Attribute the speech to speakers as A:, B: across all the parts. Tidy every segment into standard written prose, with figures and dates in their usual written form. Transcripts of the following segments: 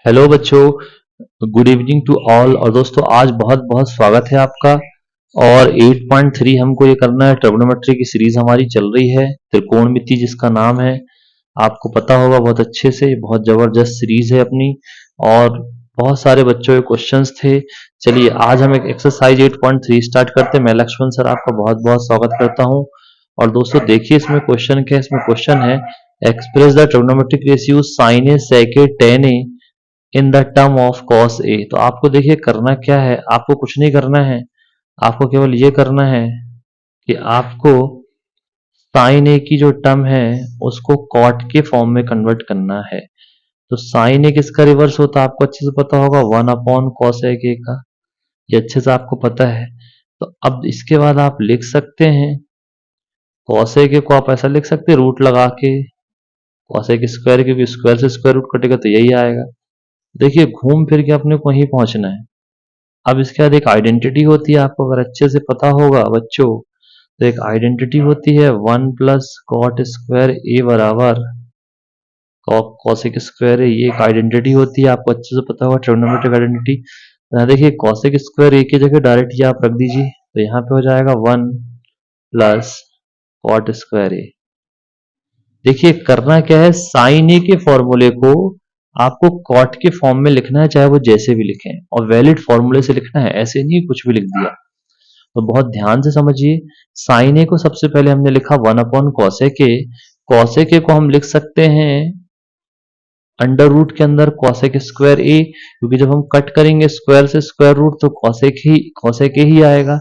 A: Hello बच्चों, good evening to all. और दोस्तों आज बहुत बहुत स्वागत है आपका। और 8.3 हमको ये करना है। ट्रिग्नोमेट्री की सीरीज हमारी चल रही है, त्रिकोणमिति जिसका नाम है। आपको पता होगा बहुत अच्छे से, बहुत जबरदस्त सीरीज है अपनी। और बहुत सारे बच्चों के क्वेश्चंस थे। चलिए आज हम एक एक्सरसाइज 8.3 स्टार्ट करते हैं। मैं लक्ष्मण सर आपका बहुत बहुत स्वागत करता हूँ। और दोस्तों देखिए इसमें क्वेश्चन क्या है। इसमें क्वेश्चन है express the trigonometric ratio sine A sec A tan A in the term of cos A. तो आपको देखिए करना क्या है, आपको कुछ नहीं करना है। आपको केवल ये करना है कि आपको साइन ए की जो टर्म है उसको कॉट के फॉर्म में कन्वर्ट करना है। तो साइन ए किसका रिवर्स होता है आपको अच्छे से पता होगा, 1/cos ए का। ये अच्छे से आपको पता है। तो अब इसके बाद आप लिख सकते हैं कॉस ए को आप ऐसा लिख सकते हैं रूट लगा के कॉस ए स्क्वायर, क्योंकि स्क्वायर से स्क्वायर रूट कटेगा तो यही आएगा। देखिए घूम फिर के अपने को वहीं पहुंचना है। अब इसके बाद एक आइडेंटिटी होती है, आपको अगर अच्छे से पता होगा बच्चों, तो एक आइडेंटिटी होती है 1 + cot² ए बराबर कॉसेक स्क्वायर है। ये एक आइडेंटिटी होती है, आपको अच्छे से पता होगा, ट्रिग्नोमेट्रिक आइडेंटिटी। यहाँ देखिए कॉसेक स्क्वायर ए की जगह डायरेक्ट ये आप रख दीजिए, तो यहाँ पे हो जाएगा 1 + cot² ए। देखिए करना क्या है, साइन ए के फॉर्मूले को आपको कॉट के फॉर्म में लिखना है, चाहे वो जैसे भी लिखें, और वैलिड फॉर्मूले से लिखना है, ऐसे नहीं कुछ भी लिख दिया। तो बहुत ध्यान से समझिए। साइन ए को सबसे पहले हमने लिखा 1/cosec ए। cosec ए को हम लिख सकते हैं अंडर रूट के अंदर cosec स्क्वायर ए, क्योंकि जब हम कट करेंगे स्क्वायर से स्क्वायर रूट तो cosec ए ही आएगा।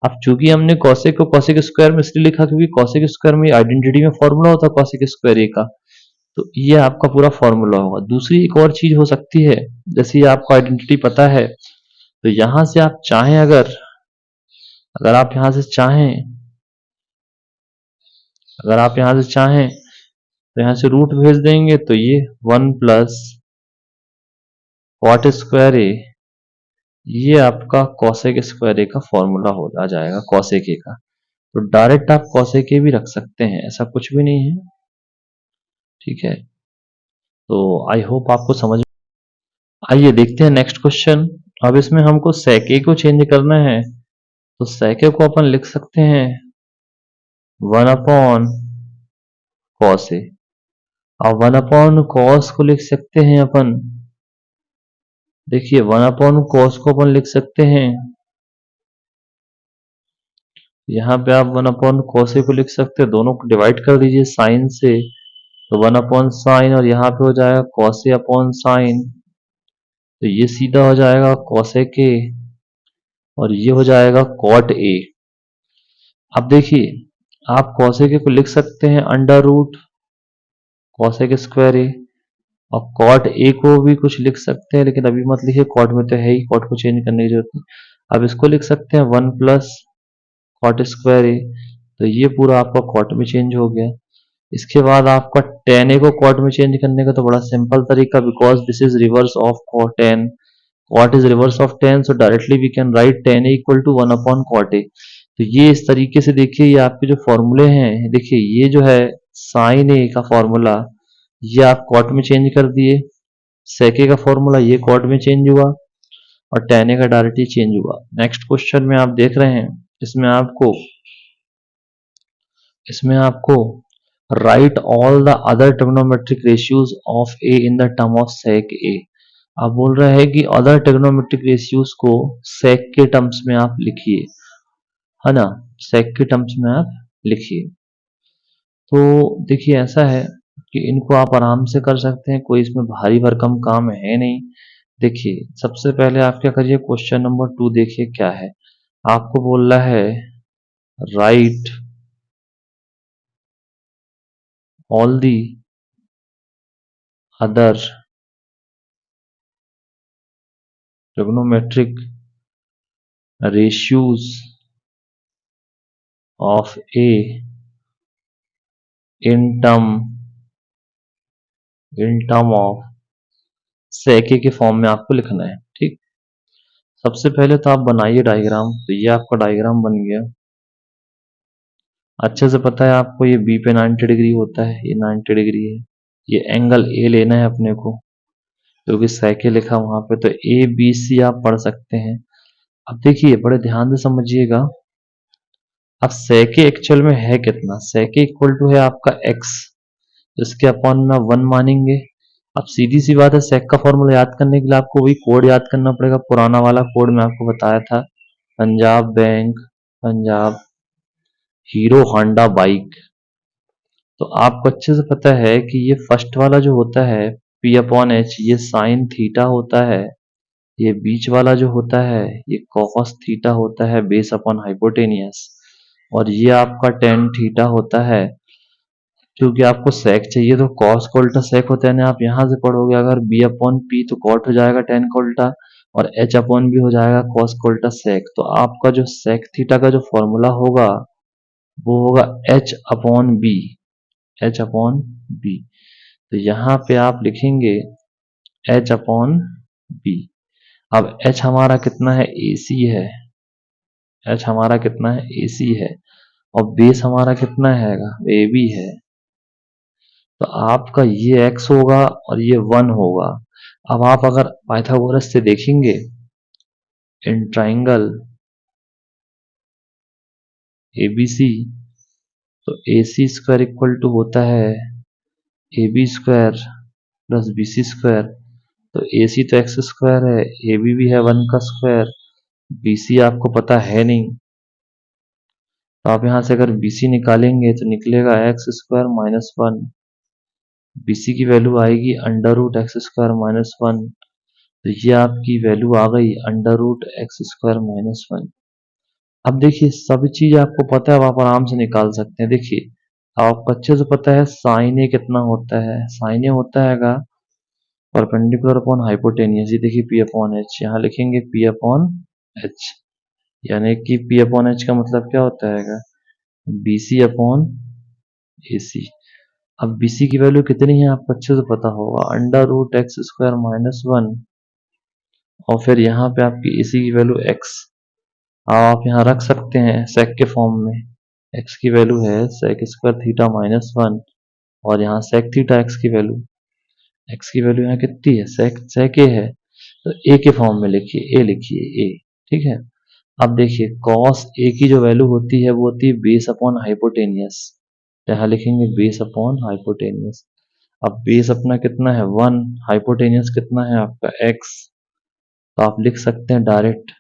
A: अब चूंकि हमने cosec को cosec स्क्वायर में इसलिए लिखा क्योंकि cosec स्क्वायर में आइडेंटिटी में फॉर्मूला होता है cosec स्क्वायर ए का। तो ये आपका पूरा फॉर्मूला होगा। दूसरी एक और चीज हो सकती है, जैसे ये आपको आइडेंटिटी पता है, तो यहां से आप चाहें, अगर अगर आप यहां से चाहें अगर आप यहां से चाहें तो यहां से रूट भेज देंगे, तो ये 1 + cot² ए, ये आपका cosec स्क्वायर ए का फॉर्मूला हो आ जाएगा cosec ए का। तो डायरेक्ट आप cosec ए भी रख सकते हैं, ऐसा कुछ भी नहीं है। ठीक है, तो आई होप आपको समझ। आइए देखते हैं नेक्स्ट क्वेश्चन। अब इसमें हमको sec ए को चेंज करना है, तो sec ए को अपन लिख सकते हैं 1/cos ए। अब 1/cos को लिख सकते हैं अपन, देखिए 1/cos को अपन लिख सकते हैं, यहाँ पे आप 1/cos ए को लिख सकते हैं, दोनों को डिवाइड कर दीजिए साइन से, तो 1/sin, और यहाँ पे हो जाएगा cos a/sin। तो ये सीधा हो जाएगा cosec a, और ये हो जाएगा cot a। अब देखिए आप cosec a को लिख सकते हैं अंडर रूट cosec स्क्वायर ए, और cot a को भी कुछ लिख सकते हैं, लेकिन अभी मत लिखिए, cot में तो है ही, cot को चेंज करने की जरूरत नहीं। अब इसको लिख सकते हैं 1 + cot² ए, तो ये पूरा आपका cot में चेंज हो गया। इसके बाद आपका tan a को cot में चेंज करने का तो बड़ा सिंपल तरीका, because this is reverse of tan, cot is reverse of tan, so directly we can write tan a = 1/cot a। तो ये इस तरीके से देखिए, ये आपके जो फॉर्मूले हैं, देखिए ये जो है साइन ए का फॉर्मूला, ये आप कॉट में चेंज कर दिए, सेके का फॉर्मूला ये कॉट में चेंज हुआ, और टेन ए का डायरेक्टली चेंज हुआ। नेक्स्ट क्वेश्चन में आप देख रहे हैं, इसमें आपको write all the other trigonometric ratios of A in the term of sec A. आप बोल रहे हैं कि अदर ट्रिग्नोमेट्रिक रेशियोज को सेक के टर्म्स में आप लिखिए, है ना, सेक के टर्म्स में आप लिखिए। तो देखिए ऐसा है कि इनको आप आराम से कर सकते हैं, कोई इसमें भारी भरकम काम है नहीं। देखिए सबसे पहले आप क्या करिए, क्वेश्चन नंबर 2 देखिए क्या है। आपको बोल रहा है write all the other trigonometric ratios of A in term of sec A के फॉर्म में आपको लिखना है। ठीक, सबसे पहले तो आप बनाइए डायग्राम। तो ये आपका डायग्राम बन गया, अच्छे से पता है आपको, ये बी पे 90 डिग्री होता है, ये 90 डिग्री है, ये एंगल ए लेना है अपने को। जो कि सेके लिखा वहां पे, तो ए बी सी आप पढ़ सकते हैं। अब देखिए बड़े ध्यान से समझिएगा। अब सेके एक्चुअल में है कितना, सेके इक्वल टू है आपका एक्स, इसके अपॉन में 1 मानेंगे। अब सीधी सी बात है, सेक का फॉर्मूला याद करने के लिए आपको वही कोड याद करना पड़ेगा, पुराना वाला कोड मैं आपको बताया था, Punjab bank, Punjab hero Honda bike. तो आपको अच्छे से पता है कि ये फर्स्ट वाला जो होता है पी अपॉन एच, ये साइन थीटा होता है। ये बीच वाला जो होता है ये कॉस थीटा होता है बेस अपॉन हाइपोटेनियस। और ये आपका टेन थीटा होता है। क्योंकि आपको सेक चाहिए तो कॉस को उल्टा सेक होता है, यानी आप यहां से पढ़ोगे अगर बी अपॉन पी तो कॉट हो जाएगा टेन का उल्टा, और एच अपॉन बी हो जाएगा कॉस का उल्टा सेक। तो आपका जो सेक थीटा का जो फॉर्मूला होगा वो होगा H upon B, H upon B. तो यहाँ पे आप लिखेंगे एच अपॉन बी। अब एच हमारा कितना है, एसी है, एच हमारा कितना है, एसी है, और बेस हमारा कितना है, ए बी है। तो आपका ये x होगा और ये 1 होगा। अब आप अगर पाइथागोरस से देखेंगे इन ट्राइंगल एबीसी, तो A C square equal to होता है A B square plus B C square. तो ए सी तो एक्स स्क्वायर है, ए बी भी है 1 का स्क्वायर, बी सी आपको पता है नहीं। तो आप यहां से अगर बी सी निकालेंगे तो निकलेगा X square minus 1। B C की वैल्यू आएगी under root X square minus 1। तो ये आपकी वैल्यू आ गई under root X square minus 1। अब देखिए सभी चीज आपको पता है, अब आप आराम से निकाल सकते हैं। देखिए आपको अच्छे से पता है साइन ए कितना होता है, साइन ए होता हैगा परपेंडिकुलर अपॉन हाइपोटेनियस। ये देखिए पी अपॉन एच, यहाँ लिखेंगे पी अपॉन एच, यानी कि पी अपॉन एच का मतलब क्या होता है, बी सी अपॉन ए सी। अब बी सी की वैल्यू कितनी है आपको अच्छे से पता होगा, under root X square minus 1, और फिर यहाँ पे आपकी ए सी की वैल्यू एक्स आप यहाँ रख सकते हैं सेक के फॉर्म में। एक्स की वैल्यू है सेक स्क्वायर थीटा माइनस 1, और यहाँ सेक थीटा एक्स की वैल्यू, एक्स की वैल्यू यहाँ कितनी है, सेक सेक ए है, तो ए के फॉर्म में लिखिए, ए लिखिए ए। ठीक है। अब देखिए कॉस ए की जो वैल्यू होती है वो होती है बेस अपॉन हाइपोटेनियस, यहाँ लिखेंगे बेस अपॉन हाइपोटेनियस। अब बेस अपना कितना है 1, हाइपोटेनियस कितना है आपका एक्स, तो आप लिख सकते हैं डायरेक्ट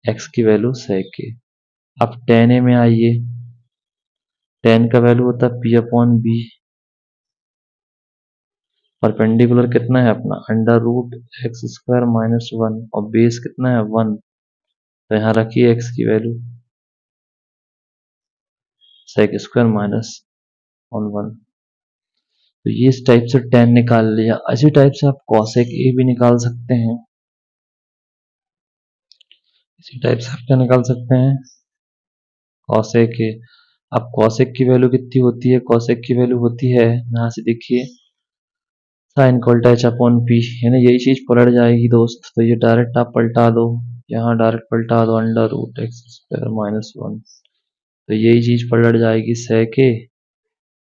A: एक्स की वैल्यू सेक ए। अब टेन ए में आइए, टेन का वैल्यू होता है पी अपॉन बी, परपेंडिकुलर कितना है अपना under root X square minus 1, और बेस कितना है 1। तो यहाँ रखिए एक्स की value sec square minus on 1। तो ये इस टाइप से टेन निकाल लिया। इसी टाइप से आप कॉसेक ए भी निकाल सकते हैं, इसी टाइप से आप क्या निकाल सकते हैं, कॉसेक ए। अब कॉसेक की वैल्यू कितनी होती है, कॉसेक की वैल्यू होती है यहाँ से देखिए साइन को उल्टा एच अपॉन पी, यानी यही चीज पलट जाएगी दोस्त। तो ये डायरेक्ट आप पलटा दो, यहाँ डायरेक्ट पलटा दो under root X square minus 1। तो यही चीज पलट जाएगी sec A,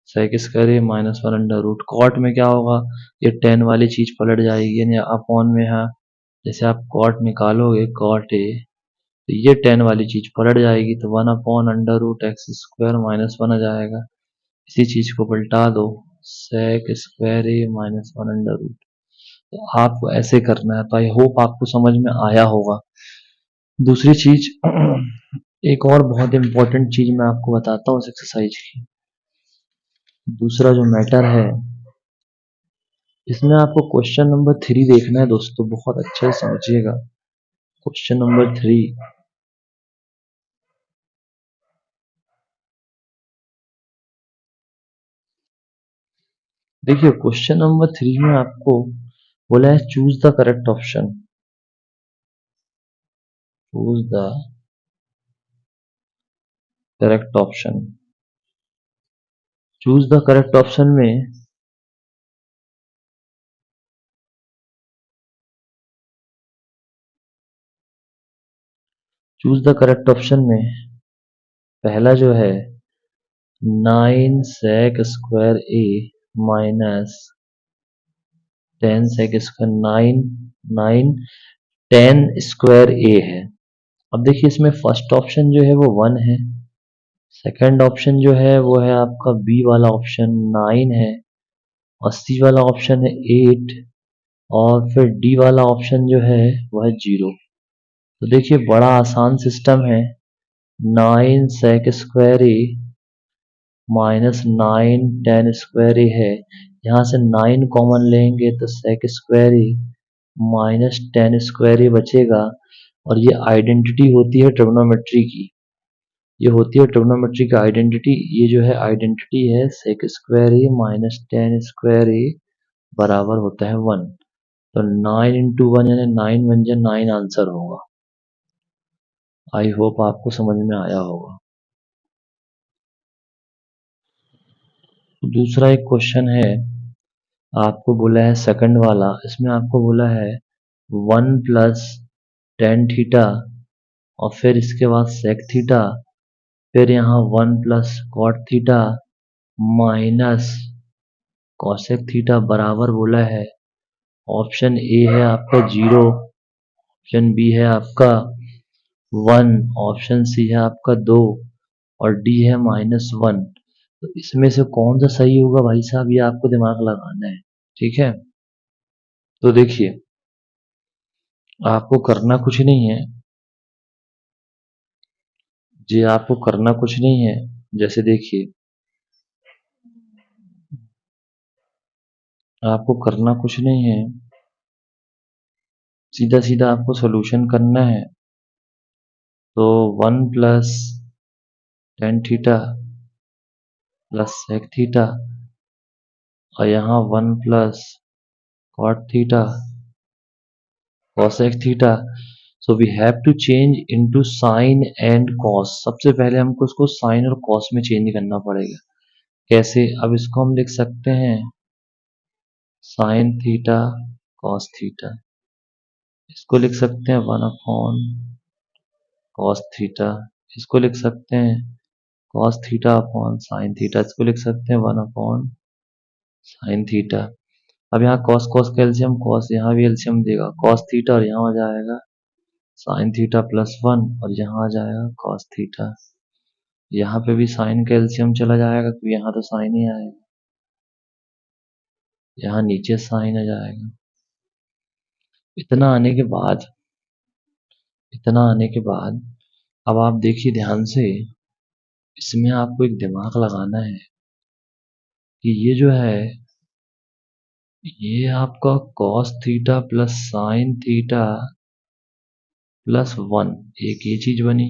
A: sec square A minus 1 under root. Cot में क्या होगा, ये टेन वाली चीज पलट जाएगी, यानी अपॉन में यहाँ जैसे आप कॉट निकालोगे कॉट ए, तो ये टेन वाली चीज पलट जाएगी, तो 1 upon under root X square minus 1 आ जाएगा। इसी चीज को पलटा दो sec square A minus 1 under root. तो आपको ऐसे करना है। तो आई होप आपको समझ में आया होगा। दूसरी चीज एक और बहुत इंपॉर्टेंट चीज मैं आपको बताता हूँ इस एक्सरसाइज की। दूसरा जो मैटर है इसमें आपको क्वेश्चन नंबर 3 देखना है दोस्तों, बहुत अच्छे से समझिएगा। क्वेश्चन नंबर 3, देखिए क्वेश्चन नंबर 3 में आपको बोला है choose the correct option, choose the correct option. Choose the correct option में चूज द करेक्ट ऑप्शन में पहला जो है 9 सेक square A minus 10 sec square 9 9 10 square ए है। अब देखिए इसमें फर्स्ट ऑप्शन जो है वो 1 है, सेकंड ऑप्शन जो है वो है आपका बी वाला ऑप्शन 9 है, और सी वाला ऑप्शन है 8, और फिर डी वाला ऑप्शन जो है वह है 0। तो देखिए बड़ा आसान सिस्टम है, 9 सेक स्क्वायर ए माइनस 9 10 स्क्वायर ए है, यहाँ से 9 कॉमन लेंगे तो सेक स्क्वायर ए माइनस 10 स्क्वायर ए बचेगा, और ये आइडेंटिटी होती है ट्रिग्नोमेट्री की, ये होती है ट्रिग्नोमेट्री की आइडेंटिटी। ये जो है आइडेंटिटी है सेक स्क्वायर ए माइनस 10 स्क्वायर ए बराबर होता है 1। तो 9 इंटू 1 यानी 9 1 जा 9 आंसर होगा। आई होप आपको समझ में आया होगा। तो दूसरा एक क्वेश्चन है, आपको बोला है सेकंड वाला, इसमें आपको बोला है 1 प्लस टेन थीटा, और फिर इसके बाद सेक थीटा, फिर यहाँ 1 plus cot theta minus cosec theta बराबर बोला है, ऑप्शन ए है आपका 0, ऑप्शन बी है आपका 1, ऑप्शन सी है आपका 2, और डी है -1। तो इसमें से कौन सा सही होगा भाई साहब, ये आपको दिमाग लगाना है। ठीक है, तो देखिए आपको करना कुछ नहीं है, जी आपको करना कुछ नहीं है। जैसे देखिए आपको करना कुछ नहीं है, सीधा सीधा आपको सॉल्यूशन करना है। तो 1 plus tan theta plus sec theta, और यहाँ 1 plus cot theta cosec theta. So we have to change into sine and cos. सबसे पहले हमको इसको साइन और कॉस में चेंज करना पड़ेगा। कैसे? अब इसको हम लिख सकते हैं साइन थीटा कॉस थीटा, इसको लिख सकते हैं 1 अपॉन कॉस थीटा, इसको लिख सकते हैं cos theta upon sine theta, इसको लिख सकते हैं 1 अपॉन साइन थीटा। अब यहाँ कॉस कॉस का एलसीएम कॉस, यहाँ भी एलसीएम देगा कॉस थीटा, और यहाँ आ जाएगा साइन थीटा प्लस 1, और यहाँ आ जाएगा कॉस थीटा। यहाँ पे भी साइन का एलसीएम चला जाएगा क्योंकि यहाँ तो साइन ही आएगा, यहाँ नीचे साइन आ जाएगा। इतना आने के बाद इतना आने के बाद अब आप देखिए ध्यान से, इसमें आपको एक दिमाग लगाना है कि ये जो है ये आपका cos theta plus sine theta plus 1, एक ये चीज बनी,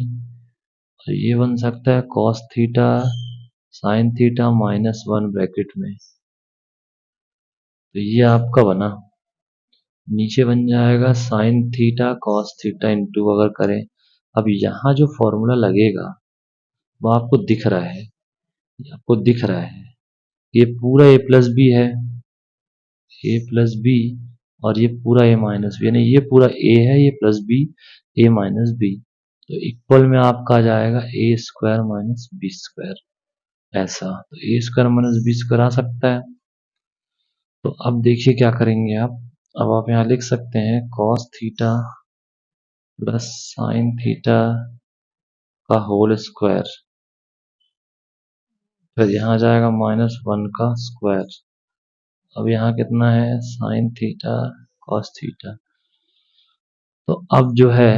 A: और ये बन सकता है cos theta sine theta -1 bracket में। तो ये आपका बना, नीचे बन जाएगा sine theta cos theta into अगर करें। अब यहाँ जो फॉर्मूला लगेगा वो आपको दिख रहा है, ये आपको दिख रहा है, ये पूरा ए प्लस बी है, ए प्लस बी, और ये पूरा ए माइनस बी, यानी ये पूरा ए है, ये प्लस बी, ए माइनस बी। तो इक्वल में आपका आ जाएगा ए स्क्वायर माइनस बी स्क्वायर, ऐसा। तो ए स्क्वायर माइनस बी स्क्वायर आ सकता है। तो अब देखिए क्या करेंगे आप, अब आप यहाँ लिख सकते हैं cos theta plus sine theta का होल स्क्वायर, फिर यहाँ आ जाएगा -1 का स्क्वायर। अब यहाँ कितना है साइन थीटा कॉस थीटा। तो अब जो है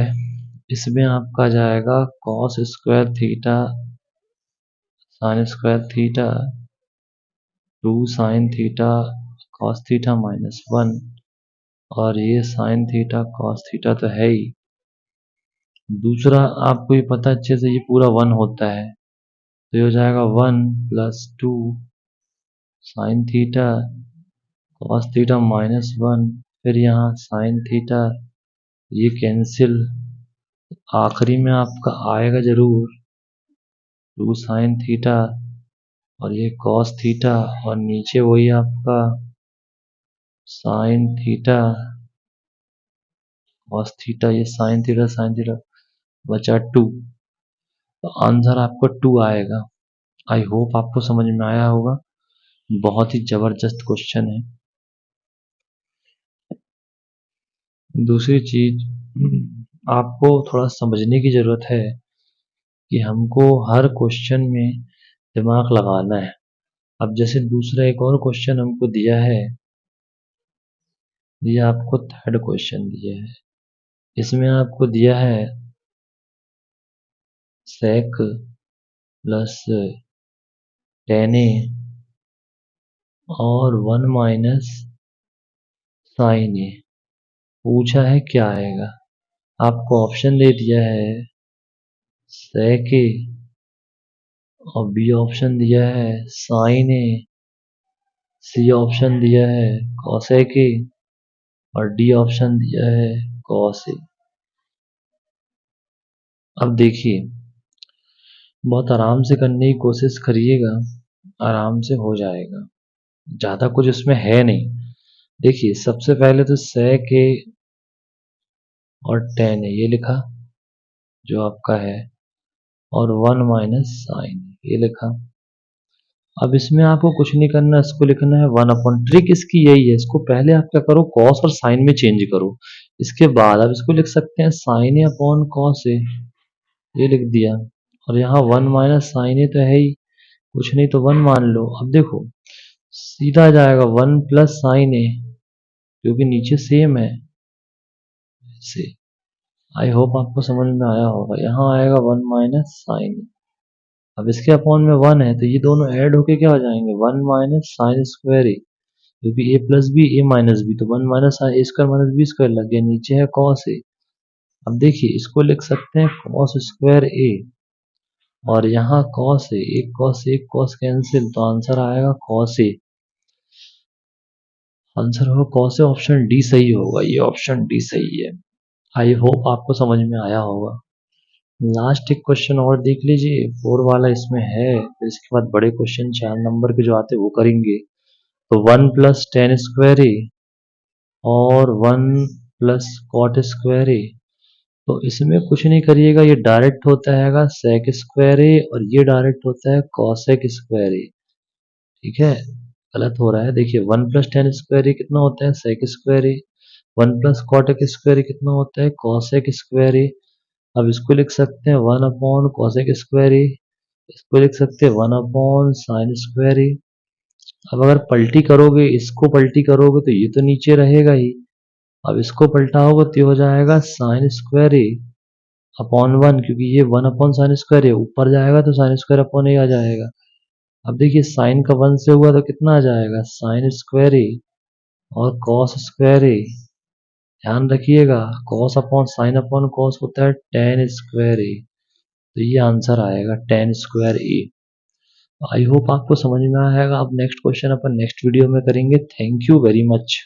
A: इसमें आपका जाएगा cos square theta sine square theta 2 sine theta cos theta -1, और ये साइन थीटा कॉस थीटा तो है ही। दूसरा आपको ये पता अच्छे से, ये पूरा 1 होता है, तो ये हो जाएगा 1 plus 2 sine theta cos theta -1, फिर यहाँ साइन थीटा, ये कैंसिल, आखिरी में आपका आएगा जरूर 2 साइन थीटा, और ये कॉस थीटा, और नीचे वही आपका साइन थीटा कॉस थीटा, ये साइन थीटा बचा 2। तो आंसर आपको 2 आएगा। आई होप आपको समझ में आया होगा, बहुत ही जबरदस्त क्वेश्चन है। दूसरी चीज आपको थोड़ा समझने की जरूरत है कि हमको हर क्वेश्चन में दिमाग लगाना है। अब जैसे दूसरा एक और क्वेश्चन हमको दिया है, ये आपको थर्ड क्वेश्चन दिया है। इसमें आपको दिया है sec प्लस tan a और 1 माइनस sin a। पूछा है क्या आएगा। आपको ऑप्शन दे दिया है sec a और बी ऑप्शन दिया है sin a, सी ऑप्शन दिया है cosec a और डी ऑप्शन दिया है cos a। अब देखिए, बहुत आराम से करने की कोशिश करिएगा, आराम से हो जाएगा। ज्यादा कुछ इसमें है नहीं। देखिए, सबसे पहले तो sec a और tan a ये लिखा जो आपका है, और 1 माइनस साइन ये लिखा। अब इसमें आपको कुछ नहीं करना, इसको लिखना है 1 अपॉन। ट्रिक इसकी यही है, इसको पहले आप क्या करो, कॉस और साइन में चेंज करो। इसके बाद आप इसको लिख सकते हैं sign A upon cos A, ये लिख दिया। और यहाँ 1 माइनस साइन ए तो है ही, कुछ नहीं तो 1 मान लो। अब देखो सीधा आ जाएगा 1 प्लस साइन ए, क्योंकि नीचे सेम है से। आई होप आपको समझ में आया होगा। यहाँ आएगा 1 माइनस साइन। अब इसके अपॉन में 1 है तो ये दोनों ऐड होके क्या हो जाएंगे, 1 माइनस साइन स्क्वायर ए, क्योंकि ए प्लस बी ए माइनस बी, तो 1 माइनस ए स्क्वायर माइनस बी स्क्वायर लग गया, नीचे है कॉस ए। अब देखिए इसको लिख सकते हैं कॉस स्क्वायर ए, और यहाँ कॉस ए, एक कॉस कैंसिल, तो आंसर आएगा कॉस ए। आंसर होगा कॉस ए, ऑप्शन डी सही होगा, ये ऑप्शन डी सही है। आई होप आपको समझ में आया होगा। लास्ट एक क्वेश्चन और देख लीजिए, 4 वाला इसमें है, फिर इसके बाद बड़े क्वेश्चन 4 नंबर के जो आते हैं वो करेंगे। तो 1 प्लस टेन स्क्वायर ए और 1 प्लस कॉट स्क्वायर ए, तो इसमें कुछ नहीं करिएगा, ये डायरेक्ट होता है सेक स्क्वायर ए और ये डायरेक्ट होता है कॉसेक स्क्वायर ए। ठीक है, गलत हो रहा है। देखिए 1 प्लस टेन स्क्वायर ए कितना होता है, सेक स्क्वायर ए। 1 प्लस कॉटेक स्क्वायर ए कितना होता है, कॉसेक स्क्वायर ए। अब इसको लिख सकते हैं 1 अपॉन कॉसेक स्क्वायर ए, इसको लिख सकते हैं 1 अपॉन साइन स्क्वायर ए। अब अगर पलटी करोगे, इसको पलटी करोगे तो ये तो नीचे रहेगा ही। अब इसको पलटाओगे तो ये हो जाएगा साइन स्क्वायर ए अपॉन 1, क्योंकि ये 1 अपॉन साइन स्क्वायर ए, ऊपर जाएगा तो साइन स्क्वायर अपॉन ए आ जाएगा। अब देखिए साइन का 1 से हुआ तो कितना आ जाएगा, साइन स्क्वायर ए और कॉस स्क्वायर ए। ध्यान रखिएगा, cos upon sine upon cos होता है टेन स्क्वायर ए, तो ये आंसर आएगा ten square A. I hope आपको समझ में आएगा। अब नेक्स्ट क्वेश्चन अपन नेक्स्ट वीडियो में करेंगे। Thank you very much.